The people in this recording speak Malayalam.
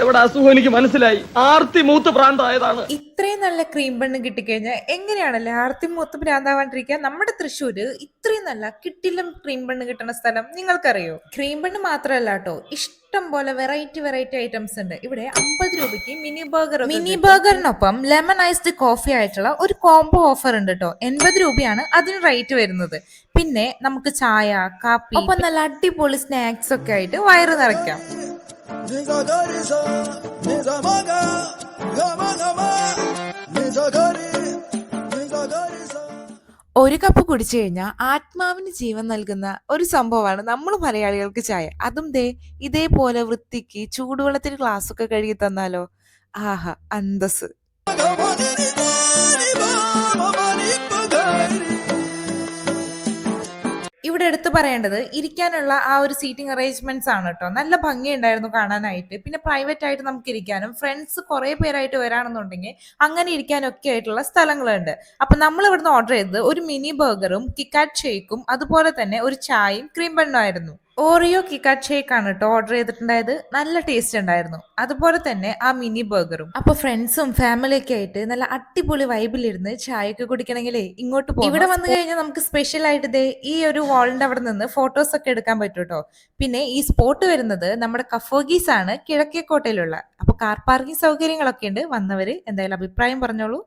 എവിടെ അസുഖം എനിക്ക് മനസ്സിലായി. ആർത്തി മൂത്ത് പ്രാന്തായതാണ്. ഇത്രയും നല്ല ക്രീം ബണ്ണ് കിട്ടിക്കഴിഞ്ഞാൽ എങ്ങനെയാണല്ലേ ആർത്തി മൂത്ത് ഭ്രാന്താവാണ്ടിരിക്കുക. നമ്മുടെ തൃശ്ശൂര് ഇത്രയും നല്ല കിട്ടിലും ക്രീം ബണ്ണ് കിട്ടുന്ന സ്ഥലം നിങ്ങൾക്കറിയോ? ക്രീം ബണ്ണ് മാത്രമല്ല കേട്ടോ, ഇഷ്ടം പോലെ വെറൈറ്റി വെറൈറ്റി ഐറ്റംസ് ഉണ്ട് ഇവിടെ. 50 രൂപയ്ക്ക് മിനി ബർഗറിനൊപ്പം ലെമൺ ഐസ്ഡ് കോഫി ആയിട്ടുള്ള ഒരു കോംബോ ഓഫർ ഉണ്ട് കേട്ടോ. 80 രൂപയാണ് അതിന് റേറ്റ് വരുന്നത്. പിന്നെ നമുക്ക് ചായ, കാപ്പി, ഒപ്പം നല്ല അടിപൊളി സ്നാക്സ് ഒക്കെ ആയിട്ട് വയറ് നിറയ്ക്കാം. ഒരു കപ്പ് കുടിച്ചു കഴിഞ്ഞാൽ ആത്മാവിന് ജീവൻ നൽകുന്ന ഒരു സംഭവമാണ് നമ്മൾ മലയാളികൾക്ക് ചായ. അതും ഇതേപോലെ വൃത്തിക്ക് ചൂടുവെള്ളത്തിൽ ഗ്ലാസ് ഒക്കെ കഴുകി തന്നാലോ, ആഹാ അന്തസ്. ഇവിടെ എടുത്തു പറയേണ്ടത് ഇരിക്കാനുള്ള ആ ഒരു സീറ്റിംഗ് അറേഞ്ച്മെന്റ്സ് ആണ് കേട്ടോ. നല്ല ഭംഗിയുണ്ടായിരുന്നു കാണാനായിട്ട്. പിന്നെ പ്രൈവറ്റ് ആയിട്ട് നമുക്ക് ഇരിക്കാനും ഫ്രണ്ട്സ് കുറെ പേരായിട്ട് വരാണെന്നുണ്ടെങ്കിൽ അങ്ങനെ ഇരിക്കാനും ഒക്കെ ആയിട്ടുള്ള സ്ഥലങ്ങളുണ്ട്. അപ്പൊ നമ്മൾ ഇവിടുന്ന് ഓർഡർ ചെയ്തത് ഒരു മിനി ബർഗറും കിക്കാറ്റ് ഷേക്കും അതുപോലെ തന്നെ ഒരു ചായയും ക്രീം ബണ്ണും ആയിരുന്നു. ഓറിയോ കിക്കാറ്റ് ഷേക്ക് ആണ് കേട്ടോ ഓർഡർ ചെയ്തിട്ടുണ്ടായത്. നല്ല ടേസ്റ്റ് ഉണ്ടായിരുന്നു. അതുപോലെ തന്നെ ആ മിനി ബർഗറും. അപ്പൊ ഫ്രണ്ട്സും ഫാമിലിയൊക്കെ ആയിട്ട് നല്ല അടിപൊളി വൈബിലിരുന്ന് ചായയൊക്കെ കുടിക്കണമെങ്കിലേ ഇങ്ങോട്ട് പോകും. ഇവിടെ വന്നു കഴിഞ്ഞാൽ നമുക്ക് സ്പെഷ്യൽ ആയിട്ട് ഈ ഒരു വാളിന്റെ അവിടെ നിന്ന് ഫോട്ടോസ് ഒക്കെ എടുക്കാൻ പറ്റും കേട്ടോ. പിന്നെ ഈ സ്പോട്ട് വരുന്നത് നമ്മുടെ കഫോഗീസ് ആണ്, കിഴക്കേക്കോട്ടയിലുള്ള. അപ്പൊ കാർ പാർക്കിംഗ് സൗകര്യങ്ങളൊക്കെ ഉണ്ട്. വന്നവര് എന്തായാലും അഭിപ്രായം പറഞ്ഞോളൂ.